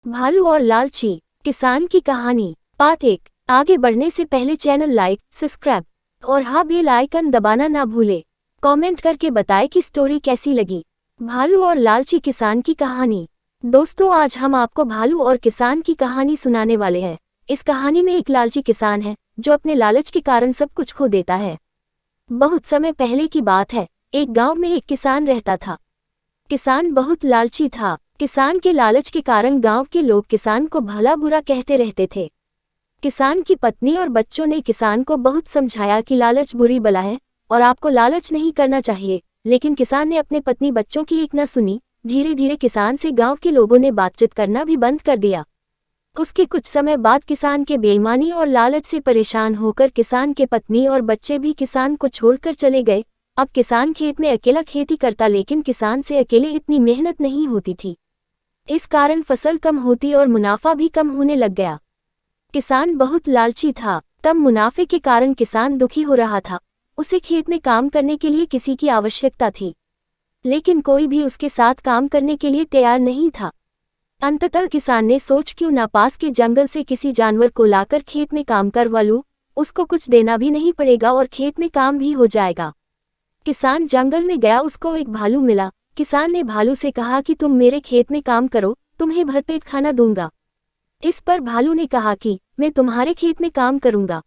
भालू और लालची किसान की कहानी पार्ट 1। आगे बढ़ने से पहले चैनल लाइक, सब्सक्राइब और हाँ बेल आइकन दबाना ना भूले। कमेंट करके बताएं कि स्टोरी कैसी लगी। भालू और लालची किसान की कहानी। दोस्तों, आज हम आपको भालू और किसान की कहानी सुनाने वाले हैं। इस कहानी में एक लालची किसान है जो अपने लालच के कारण सब कुछ खो देता है। बहुत समय पहले की बात है। एक गाँव में एक किसान रहता था। किसान बहुत लालची था। किसान के लालच के कारण गांव के लोग किसान को भला बुरा कहते रहते थे। किसान की पत्नी और बच्चों ने किसान को बहुत समझाया कि लालच बुरी बला है और आपको लालच नहीं करना चाहिए, लेकिन किसान ने अपने पत्नी बच्चों की एक न सुनी। धीरे धीरे किसान से गांव के लोगों ने बातचीत करना भी बंद कर दिया। उसके कुछ समय बाद किसान के बेईमानी और लालच से परेशान होकर किसान के पत्नी और बच्चे भी किसान को छोड़कर चले गए। अब किसान खेत में अकेला खेती करता, लेकिन किसान से अकेले इतनी मेहनत नहीं होती थी। इस कारण फसल कम होती और मुनाफा भी कम होने लग गया। किसान बहुत लालची था। कम मुनाफे के कारण किसान दुखी हो रहा था। उसे खेत में काम करने के लिए किसी की आवश्यकता थी, लेकिन कोई भी उसके साथ काम करने के लिए तैयार नहीं था। अंततः किसान ने सोच क्यों ना पास के जंगल से किसी जानवर को लाकर खेत में काम करवा लूं। उसको कुछ देना भी नहीं पड़ेगा और खेत में काम भी हो जाएगा। किसान जंगल में गया। उसको एक भालू मिला। किसान ने भालू से कहा कि तुम मेरे खेत में काम करो, तुम्हें भरपेट खाना दूंगा। इस पर भालू ने कहा कि मैं तुम्हारे खेत में काम करूंगा,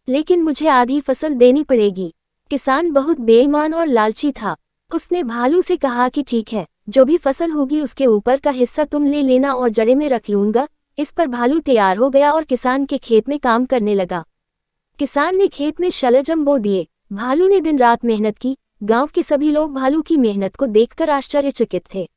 लेकिन मुझे आधी फसल देनी पड़ेगी। किसान बहुत बेईमान और लालची था। उसने भालू से कहा कि ठीक है, जो भी फसल होगी उसके ऊपर का हिस्सा तुम ले लेना और जड़े में रख लूंगा। इस पर भालू तैयार हो गया और किसान के खेत में काम करने लगा। किसान ने खेत में शलजम बो दिए। भालू ने दिन रात मेहनत की। गांव के सभी लोग भालू की मेहनत को देखकर आश्चर्यचकित थे।